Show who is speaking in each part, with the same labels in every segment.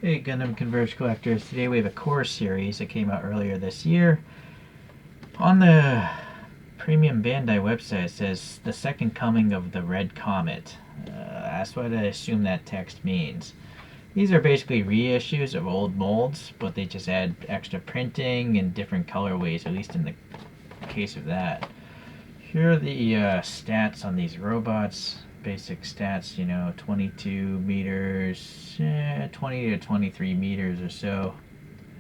Speaker 1: Hey Gundam Converge collectors, today we have a core series that came out earlier this year. On the premium Bandai website it says the second coming of the Red Comet. That's what I assume that text means. These are basically reissues of old molds, but they just add extra printing and different colorways, at least in the case of that. Here are the stats on these robots. Basic stats, 22 meters, 20 to 23 meters or so,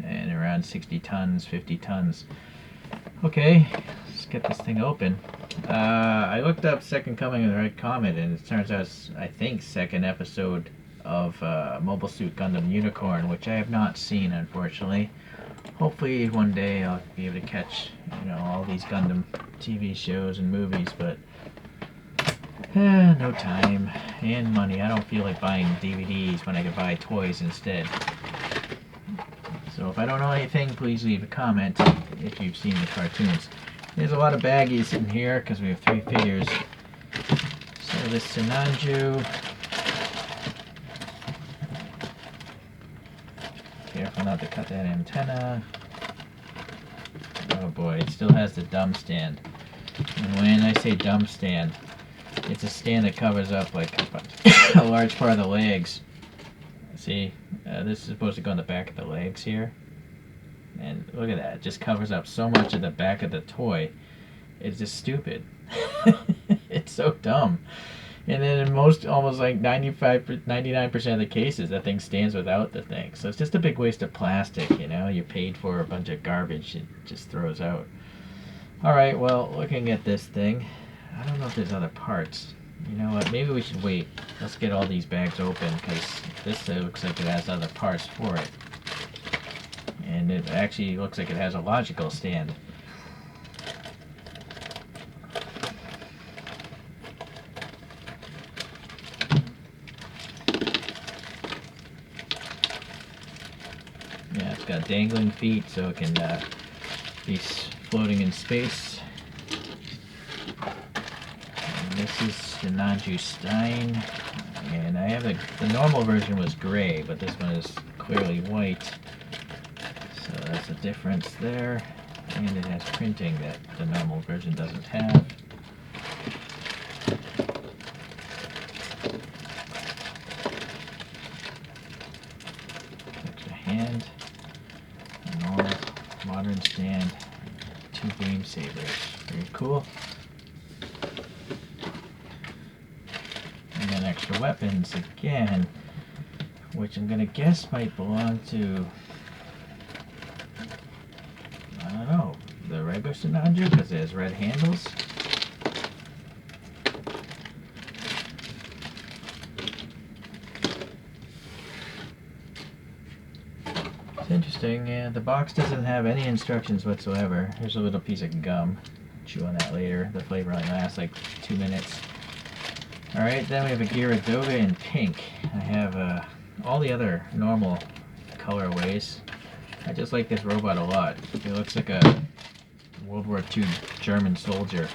Speaker 1: and around 60 tons, 50 tons. Okay, let's get this thing open. I looked up Second Coming of the Red Comet, and it turns out it's, I think, second episode of Mobile Suit Gundam Unicorn, which I have not seen, unfortunately. Hopefully one day I'll be able to catch, all these Gundam TV shows and movies, but no time and money. I don't feel like buying DVDs when I could buy toys instead. So if I don't know anything, please leave a comment if you've seen the cartoons. There's a lot of baggies in here because we have 3 figures. So this Sinanju. Careful not to cut that antenna. Oh boy, it still has the dumb stand. And when I say dumb stand, it's a stand that covers up like a large part of the legs. See, this is supposed to go on the back of the legs here. And look at that, it just covers up so much of the back of the toy. It's just stupid. It's so dumb. And then in almost like 99% of the cases, that thing stands without the thing. So it's just a big waste of plastic, You paid for a bunch of garbage it just throws out. Alright, well, looking at this thing, I don't know if there's other parts. You know what, maybe we should wait. Let's get all these bags open, because this looks like it has other parts for it. And it actually looks like it has a logical stand. Yeah, it's got dangling feet, so it can be floating in space. This is Sinanju Stein, and I have the normal version was gray, but this one is clearly white, so that's a difference there, and it has printing that the normal version doesn't have. Extra hand, a normal modern stand, 2 beam sabers, very cool. And then extra weapons again, which I'm gonna guess might belong to, I don't know, the regular Sinanju, because it has red handles. It's interesting, yeah, the box doesn't have any instructions whatsoever. Here's a little piece of gum. Chew on that later. The flavor only lasts like 2 minutes. Alright, then we have a Geara Doga in pink. I have all the other normal colorways. I just like this robot a lot. It looks like a World War II German soldier.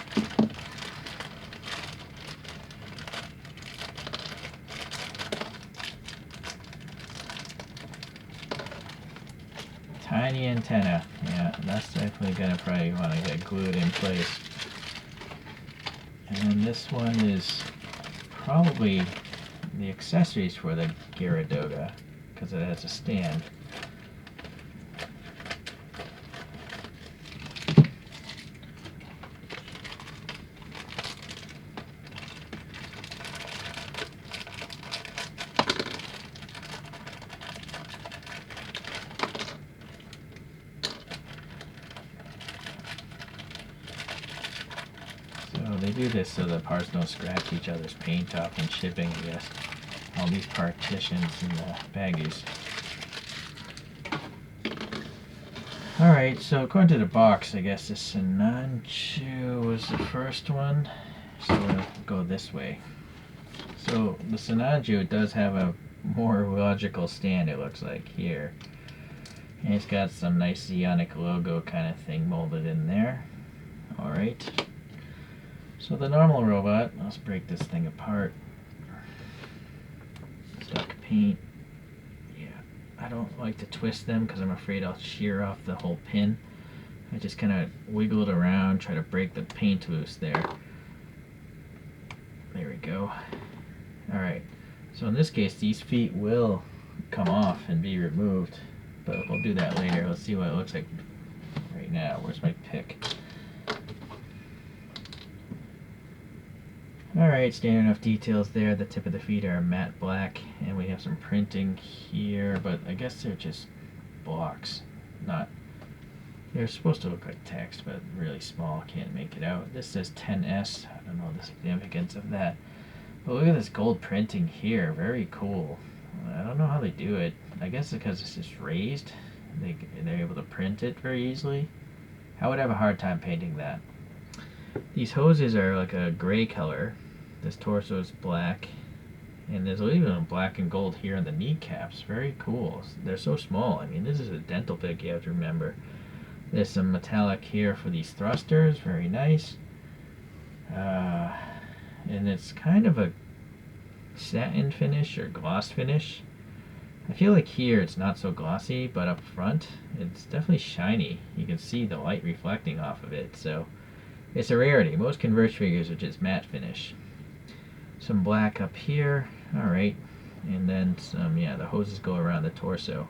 Speaker 1: Tiny antenna. Yeah, that's definitely gonna probably want to get glued in place. And then this one is probably the accessories for the Geara Doga, because it has a stand. They do this so the parts don't scratch each other's paint off when shipping, I guess. All these partitions and the baggies. Alright, so according to the box, I guess the Sinanju was the first one. So we'll go this way. So the Sinanju does have a more logical stand, it looks like, here. And it's got some nice Zeonic logo kind of thing molded in there. Alright. So the normal robot, let's break this thing apart. Stuck paint. Yeah. I don't like to twist them because I'm afraid I'll shear off the whole pin. I just kind of wiggle it around, try to break the paint loose there. There we go. Alright, so in this case these feet will come off and be removed, but we'll do that later. Let's see what it looks like right now. Where's my pick? Alright, standard enough details there. The tip of the feet are matte black, and we have some printing here, but I guess they're just blocks. They're supposed to look like text, but really small, can't make it out. This says 10S, I don't know the significance of that. But look at this gold printing here, very cool. I don't know how they do it. I guess it's because it's just raised. They're able to print it very easily. I would have a hard time painting that. These hoses are like a gray color. This torso is black. And there's even a black and gold here on the kneecaps. Very cool. They're so small. I mean, this is a dental pick, you have to remember. There's some metallic here for these thrusters. Very nice. And it's kind of a satin finish or gloss finish. I feel like here it's not so glossy, but up front it's definitely shiny. You can see the light reflecting off of it, so it's a rarity. Most Converge figures are just matte finish. Some black up here, alright, and then some, yeah, the hoses go around the torso.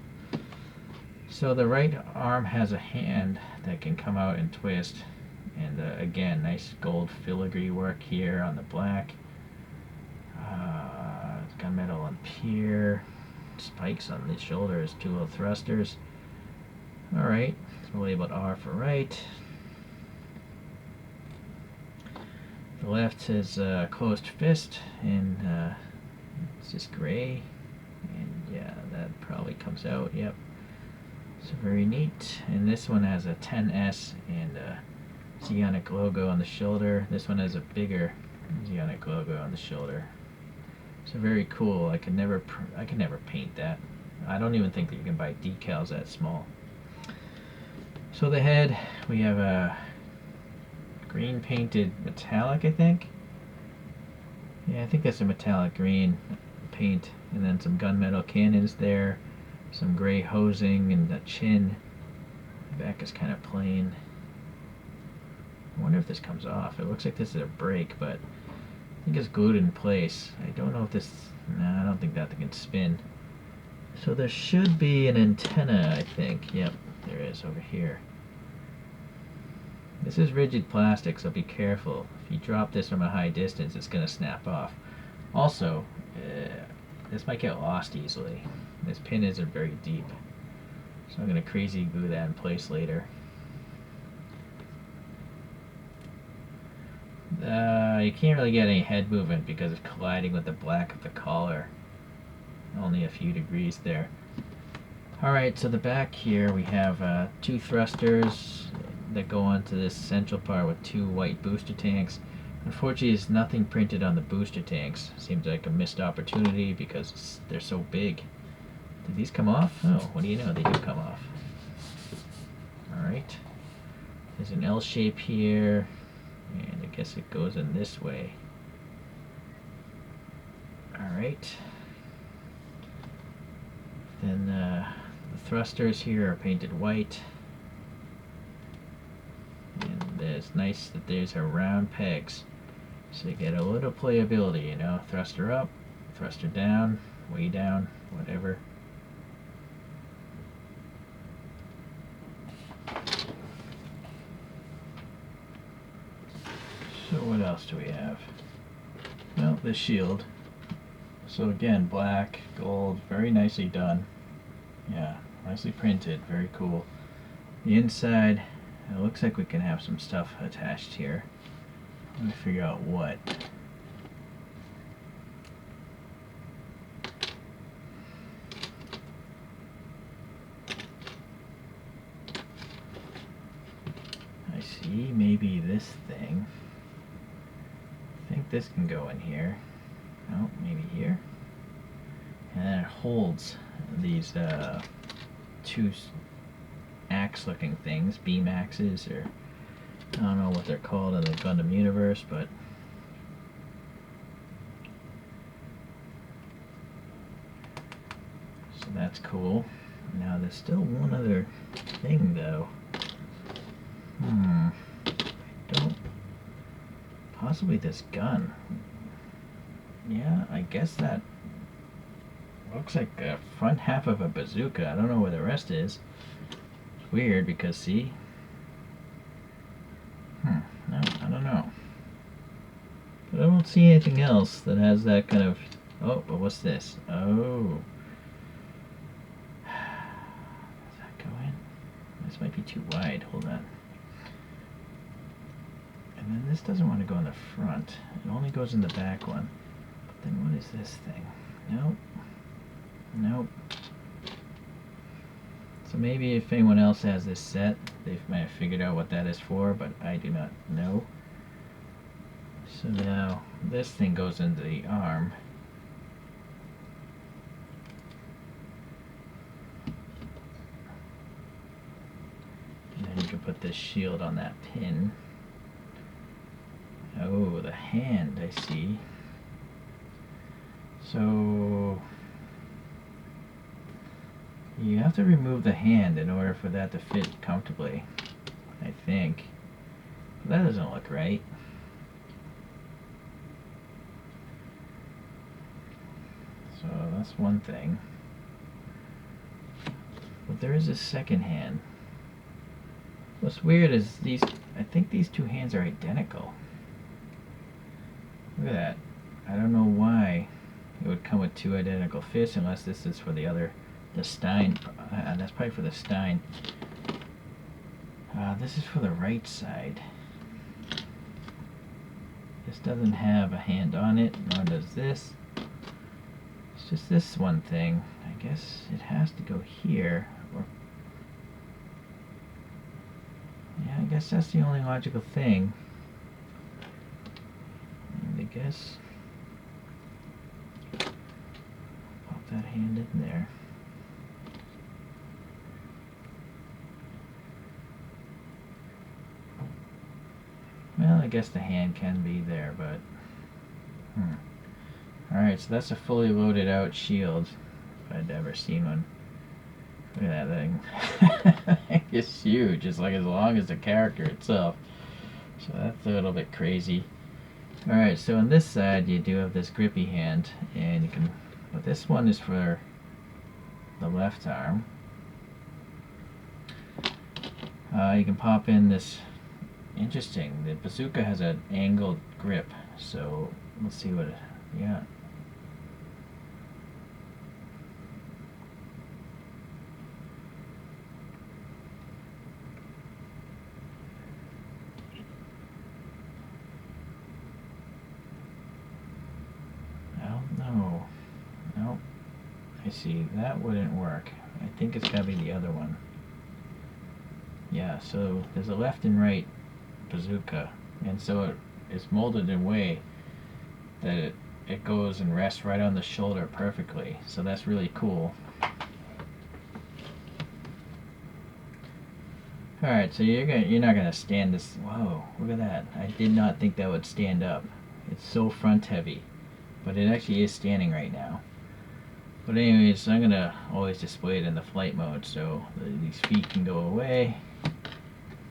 Speaker 1: So the right arm has a hand that can come out and twist, and again, nice gold filigree work here on the black. Gunmetal on here, spikes on the shoulders, two little thrusters. Alright, so labeled R for right. The left is closed fist, and it's just gray, and yeah, that probably comes out, yep. So very neat. And this one has a 10S and a Zeonic logo on the shoulder. This one has a bigger Zeonic logo on the shoulder. So very cool. I could never paint that. I don't even think that you can buy decals that small. So the head, we have a green painted metallic, I think. Yeah, I think that's a metallic green paint, and then some gunmetal cannons there, some gray hosing, and the chin. The back is kind of plain. I wonder if this comes off. It looks like this is a break, but I think it's glued in place. I don't know if this... No, I don't think that thing can spin. So there should be an antenna, I think. Yep, there is over here. This is rigid plastic, so be careful. If you drop this from a high distance, it's going to snap off. Also, this might get lost easily. This pin isn't very deep, so I'm going to crazy glue that in place later. You can't really get any head movement because of colliding with the black of the collar. Only a few degrees there. Alright, so the back here we have two thrusters that go onto this central part with two white booster tanks. Unfortunately, there's nothing printed on the booster tanks. Seems like a missed opportunity because they're so big. Did these come off? Oh, what do you know? They do come off. Alright. There's an L shape here, and I guess it goes in this way. Alright. Then the thrusters here are painted white. And it's nice that there's a round pegs, so you get a little playability, you know. Thruster up, thruster down, way down, whatever. So what else do we have? Well, the shield. So again, black, gold, very nicely done. Yeah, nicely printed, very cool. The inside, it looks like we can have some stuff attached here. Let me figure out what. I see, maybe this thing. I think this can go in here. Oh, maybe here. And then it holds these two axe-looking things, beam axes, or I don't know what they're called in the Gundam universe, but so that's cool. Now there's still one other thing though. Don't... Possibly this gun. Yeah, I guess that looks like a front half of a bazooka. I don't know where the rest is. It's weird because see? No, I don't know. But I don't see anything else that has that kind of... Oh, but what's this? Oh. Does that go in? This might be too wide. Hold on. And then this doesn't want to go in the front. It only goes in the back one. But then what is this thing? Nope. Nope. So maybe if anyone else has this set, they might have figured out what that is for, but I do not know. So now this thing goes into the arm. And then you can put this shield on that pin. Oh, the hand, I see. So you have to remove the hand in order for that to fit comfortably, I think. But that doesn't look right. So that's one thing. But there is a second hand. What's weird is these, I think these two hands are identical. Look at that. I don't know why it would come with two identical fists unless this is for the other, the Stein. That's probably for the Stein. This is for the right side. This doesn't have a hand on it, nor does this. It's just this one thing. I guess it has to go here. Or yeah, I guess that's the only logical thing. And I guess pop that hand in there. Well, I guess the hand can be there, but alright, so that's a fully loaded out shield, if I'd ever seen one. Look at that thing. It's huge. It's like as long as the character itself. So that's a little bit crazy. Alright, so on this side you do have this grippy hand, and you can, but this one is for the left arm. You can pop in this, interesting, the bazooka has an angled grip, so let's see what, yeah. No. Nope. I see. That wouldn't work. I think it's gotta be the other one. Yeah, so there's a left and right bazooka, and so it's molded in a way that it goes and rests right on the shoulder perfectly. So that's really cool. Alright, so you're not gonna stand this. Whoa, look at that. I did not think that would stand up. It's so front heavy. But it actually is standing right now. But anyways, I'm gonna always display it in the flight mode, so these feet can go away.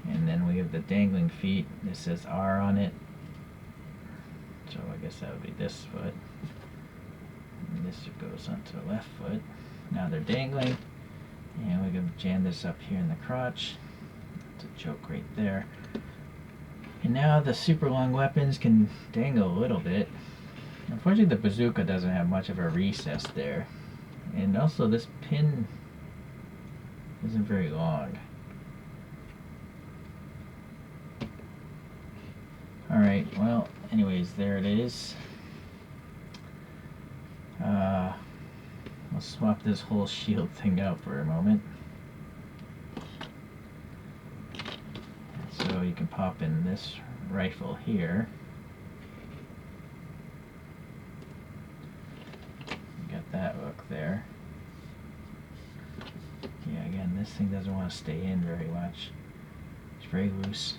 Speaker 1: And then we have the dangling feet. This says R on it. So I guess that would be this foot. And this goes onto the left foot. Now they're dangling. And we can jam this up here in the crotch. That's a choke right there. And now the super long weapons can dangle a little bit. Unfortunately, the bazooka doesn't have much of a recess there. And also, this pin isn't very long. Alright, well, anyways, there it is. Let's swap this whole shield thing out for a moment. So you can pop in this rifle here. That look there. Yeah, again, this thing doesn't want to stay in very much. It's very loose.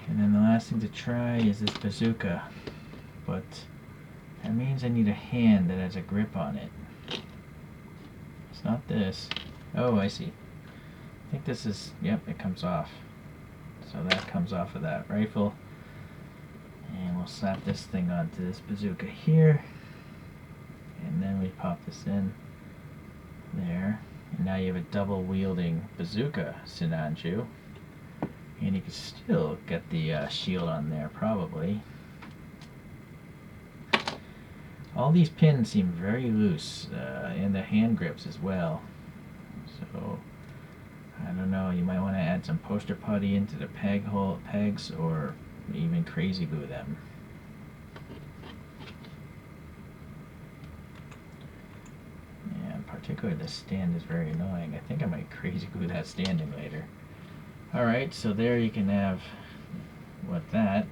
Speaker 1: And then the last thing to try is this bazooka. But that means I need a hand that has a grip on it. It's not this. Oh, I see. I think this is, yep, it comes off. So that comes off of that rifle. And we'll slap this thing onto this bazooka here. And then we pop this in there. And now you have a double wielding bazooka Sinanju. And you can still get the shield on there, probably. All these pins seem very loose, and the hand grips as well. So, I don't know, you might want to add some poster putty into the pegs, or even crazy glue them. Yeah, in particular the stand is very annoying. I think I might crazy glue that stand in later. Alright, so there you can have that.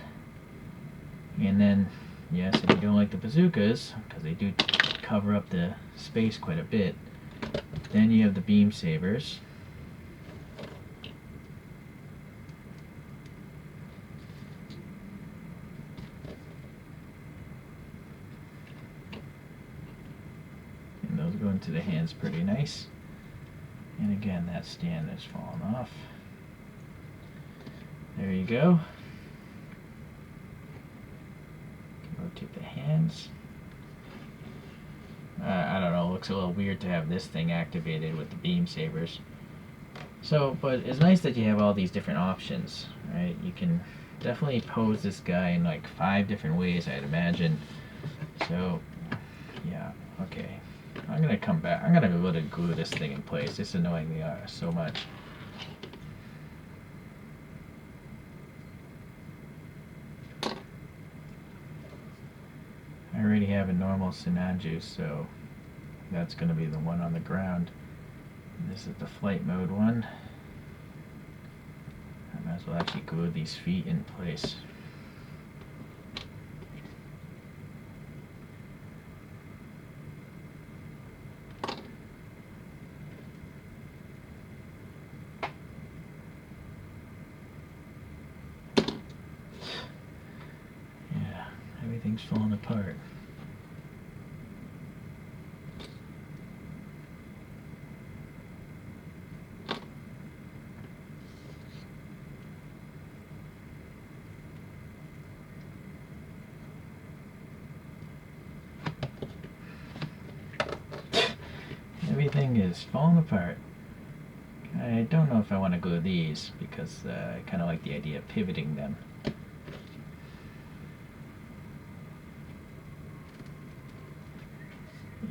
Speaker 1: And then, yes, if you don't like the bazookas, because they do cover up the space quite a bit, then you have the beam sabers. And those go into the hands pretty nice. And again, that stand is falling off. There you go. Rotate the hands. I don't know, it looks a little weird to have this thing activated with the beam sabers. So, but it's nice that you have all these different options, right? You can definitely pose this guy in like 5 different ways, I'd imagine. So, yeah, okay. I'm gonna come back. I'm gonna be able to glue this thing in place. It's annoying me so much. I already have a normal Sinanju, so that's going to be the one on the ground. And this is the flight mode one. I might as well actually glue these feet in place. Yeah, everything's falling apart. Everything is falling apart. I don't know if I want to glue these because I kind of like the idea of pivoting them.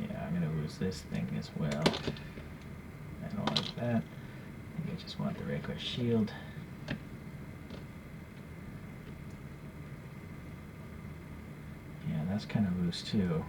Speaker 1: Yeah, I'm going to lose this thing as well. I don't like that. I think I just want the regular shield. Yeah, that's kind of loose too.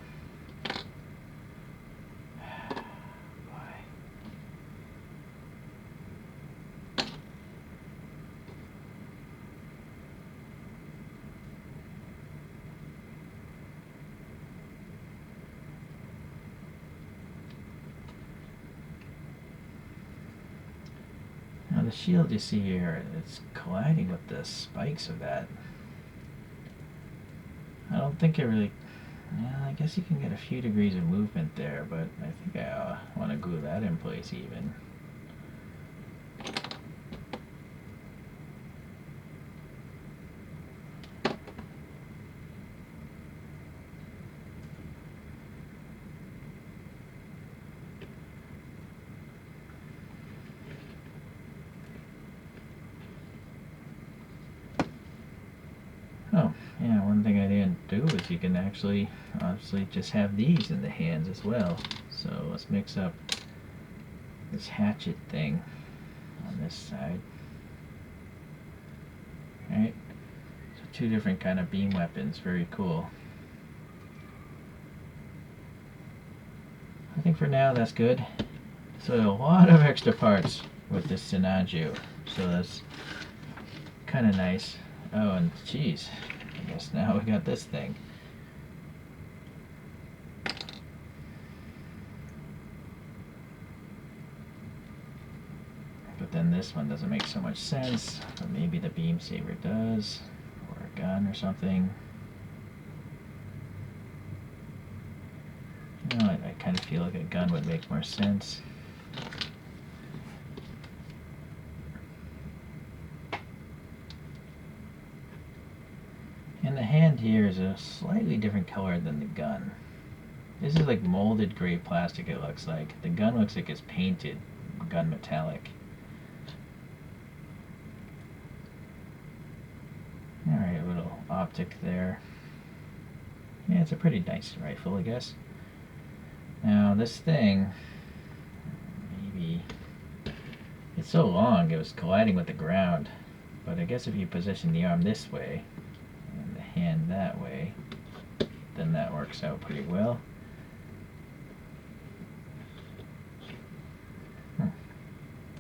Speaker 1: Now the shield you see here, it's colliding with the spikes of that. I don't think it really... Yeah, I guess you can get a few degrees of movement there, but I think I want to glue that in place even. Oh, yeah, one thing I didn't do is you can actually, obviously, just have these in the hands as well. So let's mix up this hatchet thing on this side. Alright, so 2 different kind of beam weapons, very cool. I think for now that's good. So a lot of extra parts with this Sinanju, so that's kind of nice. Oh, and geez, I guess now we got this thing. But then this one doesn't make so much sense, but maybe the beam saber does, or a gun or something. You know, I kind of feel like a gun would make more sense. stand here is a slightly different color than the gun. This is like molded gray plastic, it looks like. The gun looks like it's painted gun metallic. Alright, a little optic there. Yeah, it's a pretty nice rifle, I guess. Now, this thing, maybe, it's so long it was colliding with the ground. But I guess if you position the arm this way, and the hand that way, then that works out pretty well.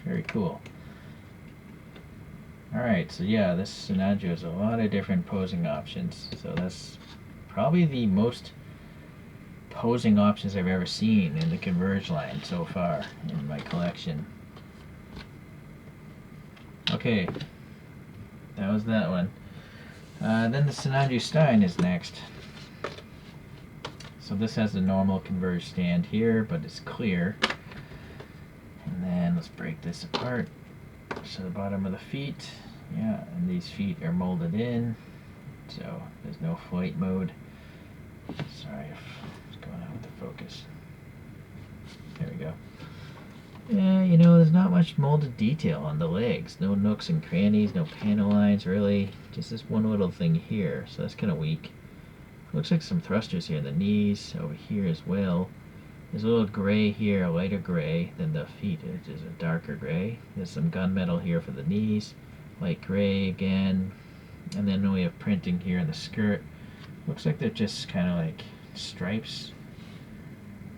Speaker 1: Very cool. Alright, so yeah, this Sinanju has a lot of different posing options. So that's probably the most posing options I've ever seen in the Converge line so far in my collection. Okay, that was that one. Then the Sinanju Stein is next. So this has the normal Converge stand here, but it's clear. And then let's break this apart. So the bottom of the feet, yeah, and these feet are molded in, so there's no flight mode. Sorry if it's going on with the focus. There we go. Yeah, you know, there's not much molded detail on the legs. No nooks and crannies, no panel lines really. Just this one little thing here, so that's kind of weak. Looks like some thrusters here in the knees, over here as well. There's a little gray here, a lighter gray than the feet, which is a darker gray. There's some gunmetal here for the knees, light gray again. And then we have printing here in the skirt. Looks like they're just kind of like stripes.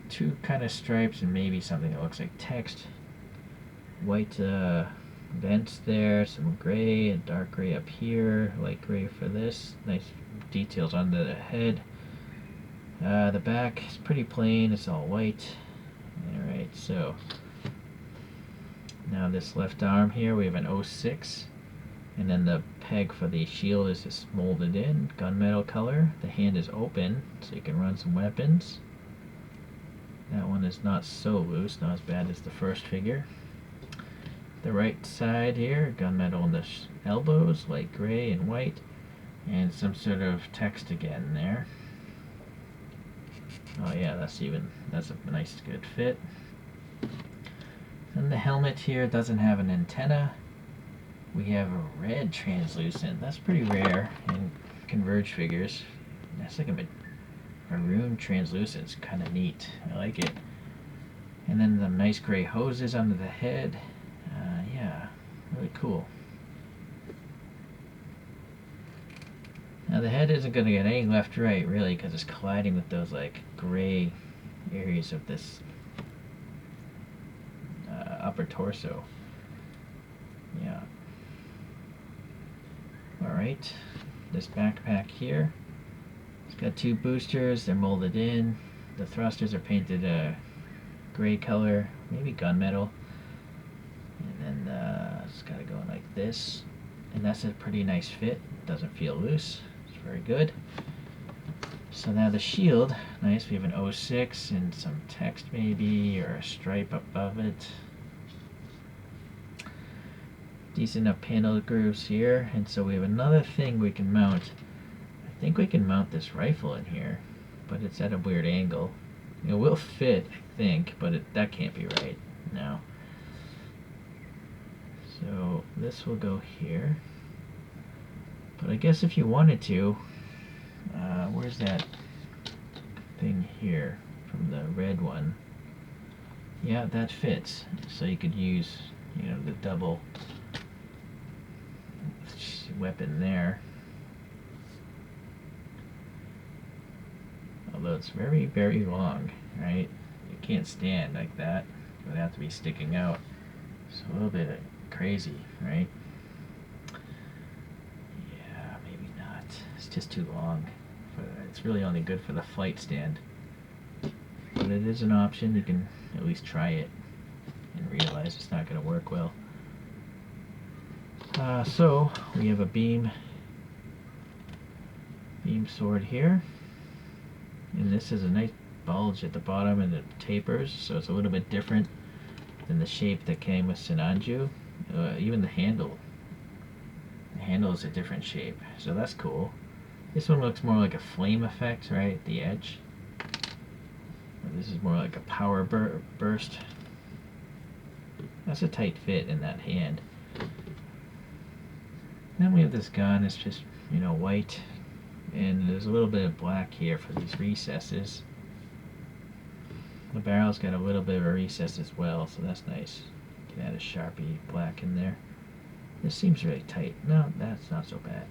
Speaker 1: Two kind of stripes and maybe something that looks like text. White vents there, some gray and dark gray up here, light gray for this. Nice details under the head. The back is pretty plain, it's all white. Alright, so now this left arm here, we have an 06. And then the peg for the shield is just molded in, gunmetal color. The hand is open, so you can run some weapons. That one is not so loose, not as bad as the first figure. The right side here, gunmetal on the elbows, light gray and white. And some sort of text again there. Oh yeah, that's a nice good fit. And the helmet here doesn't have an antenna. We have a red translucent. That's pretty rare in Converge figures. That's like a maroon translucent. It's kind of neat. I like it. And then the nice gray hoses under the head. Yeah, really cool. Now the head isn't going to get any left-right really because it's colliding with those like gray areas of this upper torso. Yeah. Alright, this backpack here. It's got two boosters, they're molded in. The thrusters are painted a gray color, maybe gunmetal. And then it's got to go in like this. And that's a pretty nice fit. Doesn't feel loose. Very good. So now the shield, nice, we have an 06 and some text maybe, or a stripe above it. Decent enough panel grooves here, and so we have another thing we can mount. I think we can mount this rifle in here, but it's at a weird angle. It will fit, I think, but that can't be right. No. So this will go here. But I guess if you wanted to, where's that thing here from the red one? Yeah, that fits. So you could use, you know, the double weapon there. Although it's very, very long, right? It can't stand like that. It would have to be sticking out. It's a little bit crazy, right? It's just too long. It's really only good for the flight stand. But it is an option. You can at least try it and realize it's not going to work well. So we have a beam sword here. And this is a nice bulge at the bottom and it tapers, so it's a little bit different than the shape that came with Sinanju. Even the handle. The handle is a different shape, so that's cool. This one looks more like a flame effect, right, at the edge. This is more like a power burst. That's a tight fit in that hand. Then we have this gun. It's just, white. And there's a little bit of black here for these recesses. The barrel's got a little bit of a recess as well, so that's nice. You can add a Sharpie black in there. This seems really tight. No, that's not so bad.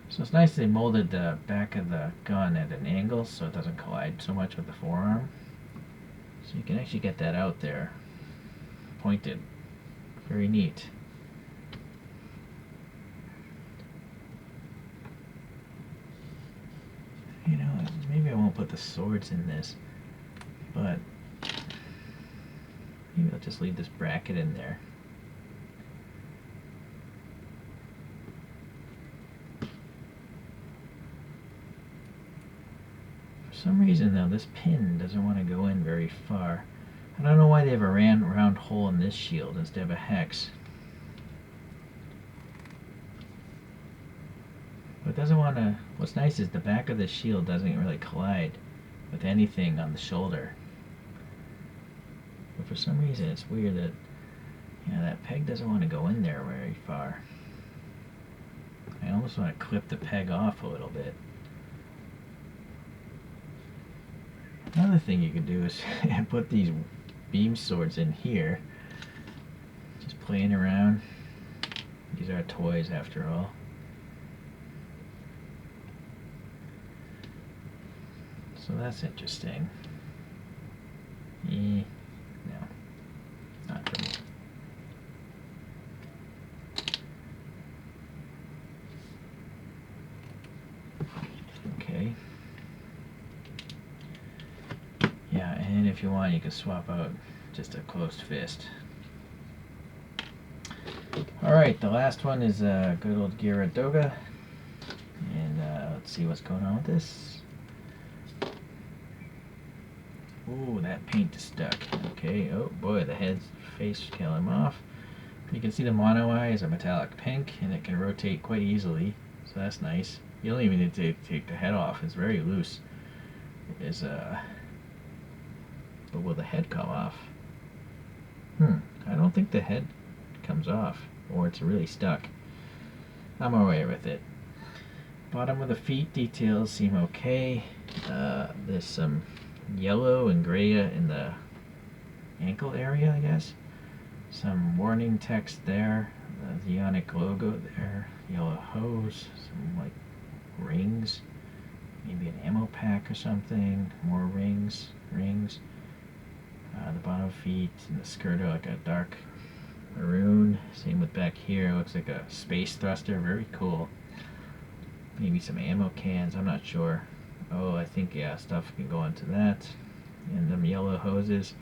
Speaker 1: So it's nice they molded the back of the gun at an angle so it doesn't collide so much with the forearm. So you can actually get that out there pointed. Very neat. Maybe I won't put the swords in this, but maybe I'll just leave this bracket in there. For some reason though, this pin doesn't want to go in very far. I don't know why they have a round hole in this shield instead of a hex. But it doesn't want to. What's nice is the back of the shield doesn't really collide with anything on the shoulder. But for some reason it's weird that that peg doesn't want to go in there very far. I almost want to clip the peg off a little bit. Another thing you could do is put these beam swords in here. Just playing around. These are toys after all. So that's interesting. No, not for me. Okay. Yeah, and if you want, you can swap out just a closed fist. Alright, the last one is good old Geara Doga. And let's see what's going on with this. Ooh, that paint is stuck. Okay, oh boy, the head's face came off. You can see the mono eye is a metallic pink, and it can rotate quite easily, so that's nice. You don't even need to take the head off, it's very loose. But will the head come off? I don't think the head comes off, or it's really stuck. I'm alright with it. Bottom of the feet details seem okay. There's some yellow and gray in the ankle area, I guess. Some warning text there. The Ionic logo there. Yellow hose. Some like rings. Maybe an ammo pack or something. More rings. The bottom feet and the skirt are like a dark maroon. Same with back here. Looks like a space thruster. Very cool. Maybe some ammo cans. I'm not sure. Oh, I think, stuff can go into that. And them yellow hoses.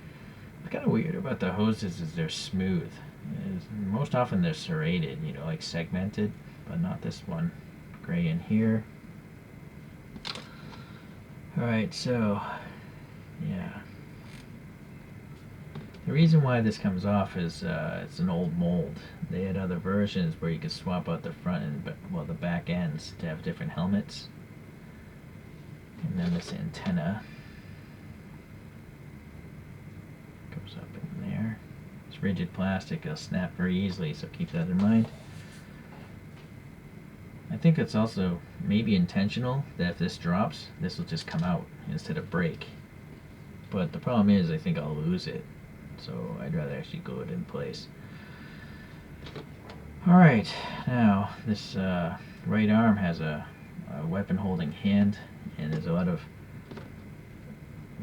Speaker 1: What's kind of weird about the hoses is they're smooth. Most often they're serrated, like segmented, but not this one. Gray in here. Alright, so, yeah. The reason why this comes off is it's an old mold. They had other versions where you could swap out the front and, the back ends to have different helmets. And then this antenna goes up in there. It's rigid plastic, it'll snap very easily, so keep that in mind. I think it's also maybe intentional that if this drops, this will just come out instead of break. But the problem is, I think I'll lose it, so I'd rather actually glue it in place. Alright, now this right arm has a weapon holding hand, and there's a lot of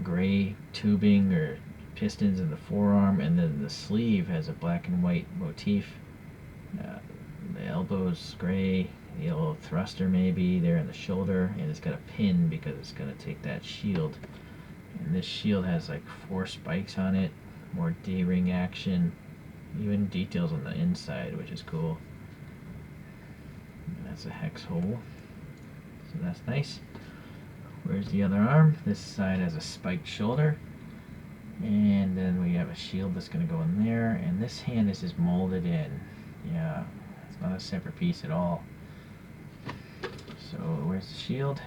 Speaker 1: gray tubing or pistons in the forearm, and then the sleeve has a black and white motif. The elbow's gray, the yellow thruster maybe there in the shoulder, and it's got a pin because it's going to take that shield. And this shield has like 4 spikes on it, more D-ring action, even details on the inside, which is cool. And that's a hex hole, so that's nice. Where's the other arm? This side has a spiked shoulder, and then we have a shield that's going to go in there, and this hand is just molded in. Yeah, it's not a separate piece at all. So where's the shield?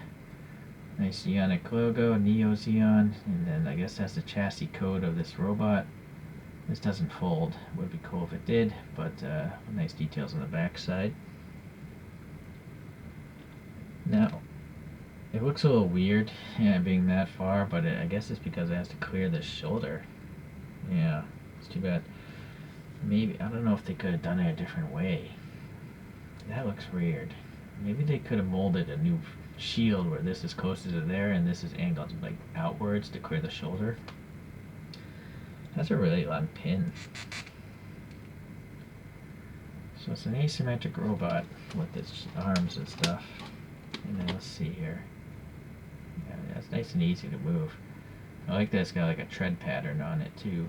Speaker 1: Nice Zeonic logo, Neo Zeon, and then I guess that's the chassis code of this robot. This doesn't fold. Would be cool if it did, but nice details on the back side. Now, it looks a little weird, yeah, being that far, but I guess it's because it has to clear the shoulder. Yeah, it's too bad. Maybe, I don't know if they could have done it a different way. That looks weird. Maybe they could have molded a new shield where this is closer to there and this is angled like outwards to clear the shoulder. That's a really long pin. So it's an asymmetric robot with its arms and stuff. And then let's see here. Yeah, that's nice and easy to move. I like that it's got like a tread pattern on it too.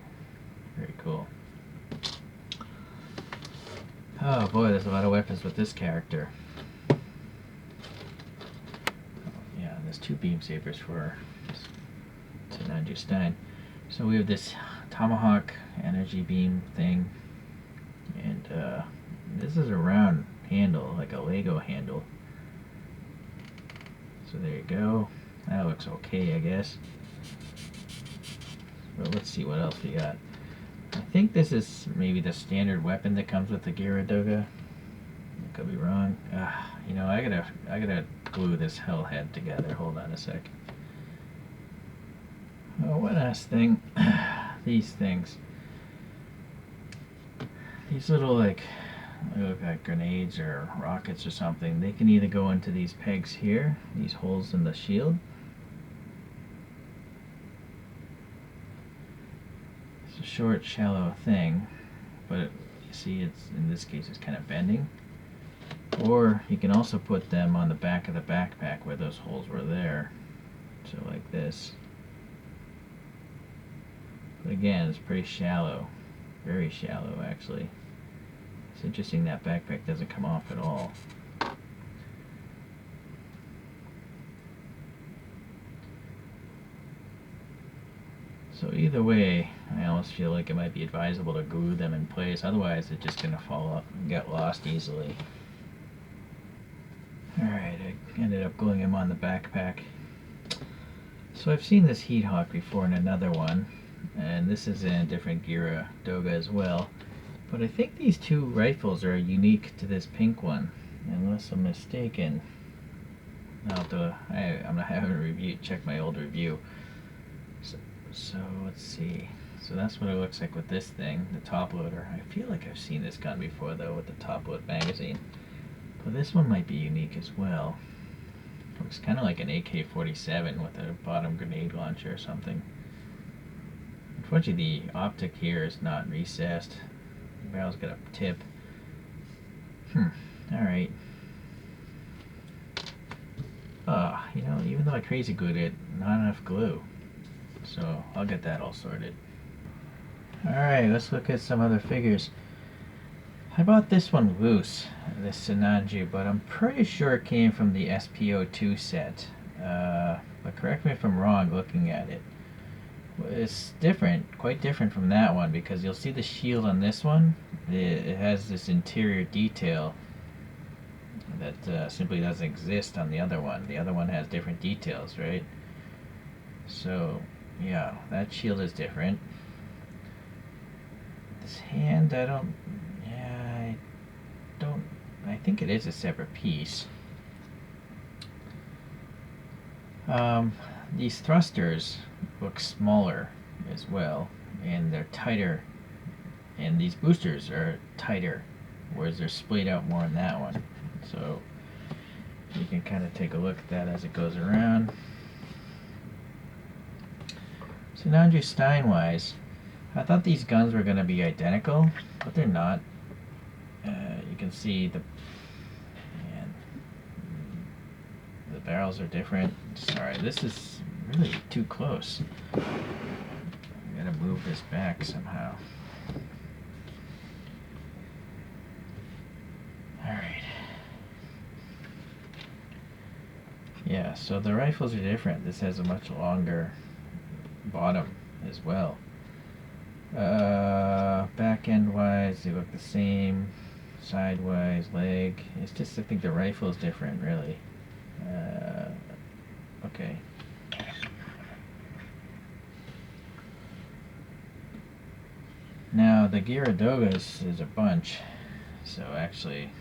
Speaker 1: Very cool. Oh boy, there's a lot of weapons with this character. Oh, yeah, there's 2 beam sabers for Sinanju Stein. So we have this tomahawk energy beam thing, and this is a round handle, like a Lego handle. So there you go. That looks okay, I guess. But let's see what else we got. I think this is maybe the standard weapon that comes with the Geara Doga. I could be wrong. You know, I gotta glue this hell head together. Hold on a sec. Oh, one last thing. These things. These little like, they look like grenades or rockets or something. They can either go into these pegs here, these holes in the shield. It's a short, shallow thing, but you see, it's in this case, it's kind of bending. Or you can also put them on the back of the backpack where those holes were there. So like this. But again, it's pretty shallow. Very shallow, actually. It's interesting that backpack doesn't come off at all. So either way, I almost feel like it might be advisable to glue them in place. Otherwise, they're just going to fall up and get lost easily. Alright, I ended up gluing them on the backpack. So I've seen this Heat Hawk before in another one. And this is in a different Geara Doga as well. But I think these 2 rifles are unique to this pink one, unless I'm mistaken. I'm not having a review. Check my old review. So let's see. So that's what it looks like with this thing, the top loader. I feel like I've seen this gun before though, with the top load magazine. But this one might be unique as well. Looks kind of like an AK-47 with a bottom grenade launcher or something. Unfortunately, the optic here is not recessed. The barrel's got a tip. Alright. You know, even though I crazy glued it, not enough glue. So, I'll get that all sorted. Alright, let's look at some other figures. I bought this one loose, this Sinanju, but I'm pretty sure it came from the SPO2 set. But correct me if I'm wrong looking at it. It's different, quite different from that one, because you'll see the shield on this one. It has this interior detail that simply doesn't exist on the other one. The other one has different details, right? So, yeah, that shield is different. This hand, I think it is a separate piece. These thrusters look smaller as well, and they're tighter, and these boosters are tighter, whereas they're splayed out more in that one. So you can kind of take a look at that as it goes around. Sinanju Stein wise, I thought these guns were going to be identical, but they're not. You can see the barrels are different. Sorry, this is really too close. I gotta move this back somehow. Alright. Yeah, so the rifles are different. This has a much longer bottom as well. Back end wise, they look the same. Sidewise, leg. It's just, I think the rifle is different, really. Okay. Now the Geara Dogas is a bunch, so actually,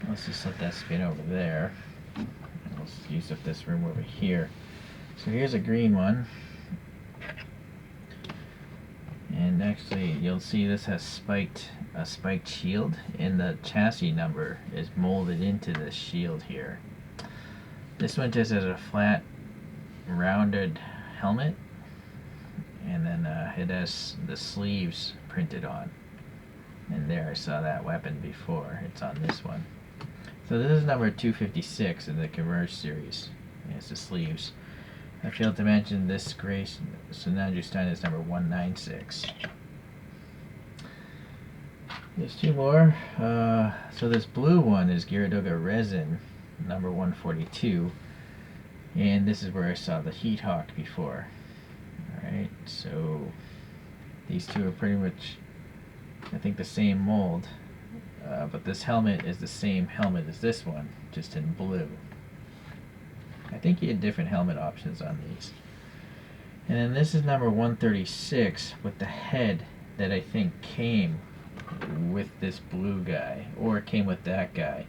Speaker 1: let's just let that spin over there. And we'll use up this room over here. So here's a green one. And actually, you'll see this has a spiked shield, and the chassis number is molded into this shield here. This one just has a flat, rounded helmet, and then it has the sleeves printed on. And there, I saw that weapon before. It's on this one. So this is number 256 in the Converge series. It's the sleeves. I failed to mention this gray Sinanju Stein is number 196. There's two more. So this blue one is Geara Doga resin, number 142. And this is where I saw the Heat Hawk before. Alright, so these two are pretty much, I think, the same mold. But this helmet is the same helmet as this one, just in blue. I think you had different helmet options on these. And then this is number 136 with the head that I think came with this blue guy, or came with that guy.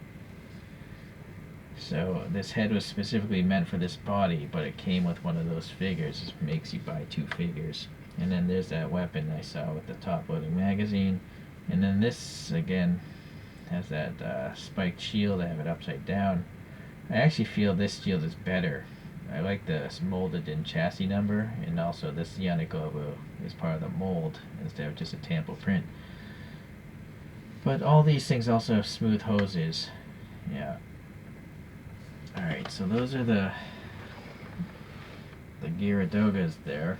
Speaker 1: So this head was specifically meant for this body, but it came with one of those figures. It makes you buy two figures. And then there's that weapon I saw with the top-loading magazine. And then this, again, has that spiked shield. I have it upside down. I actually feel this shield is better. I like the molded in chassis number, and also this Yanikobu is part of the mold instead of just a tampo print. But all these things also have smooth hoses. Yeah. Alright, so those are the Geara Dogas there.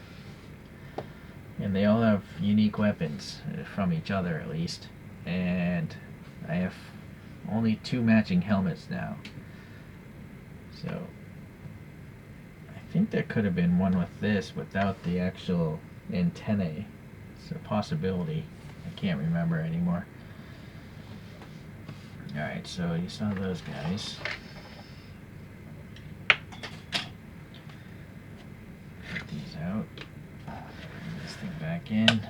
Speaker 1: And they all have unique weapons from each other, at least. And I have only two matching helmets now. So I think there could have been one with this without the actual antennae. It's a possibility. I can't remember anymore. Alright, so you saw those guys. Put these out. Bring this thing back in.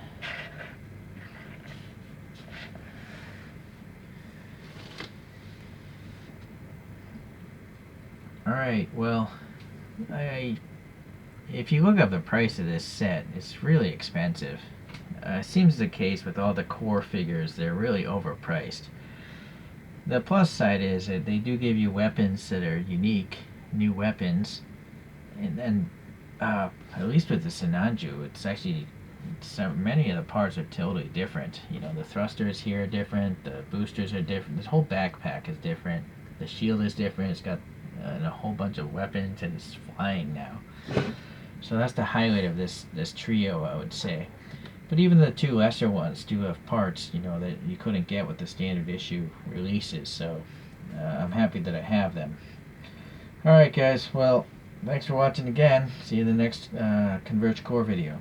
Speaker 1: Alright, well, if you look up the price of this set, it's really expensive. Seems the case with all the core figures, they're really overpriced. The plus side is that they do give you weapons that are unique, new weapons, and then at least with the Sinanju, it's actually, many of the parts are totally different. You know, the thrusters here are different, the boosters are different, this whole backpack is different, the shield is different, it's got a whole bunch of weapons, and it's flying now. So that's the highlight of this trio, I would say. But even the two lesser ones do have parts, you know, that you couldn't get with the standard issue releases. So I'm happy that I have them. Alright guys, well, thanks for watching again. See you in the next Converge Core video.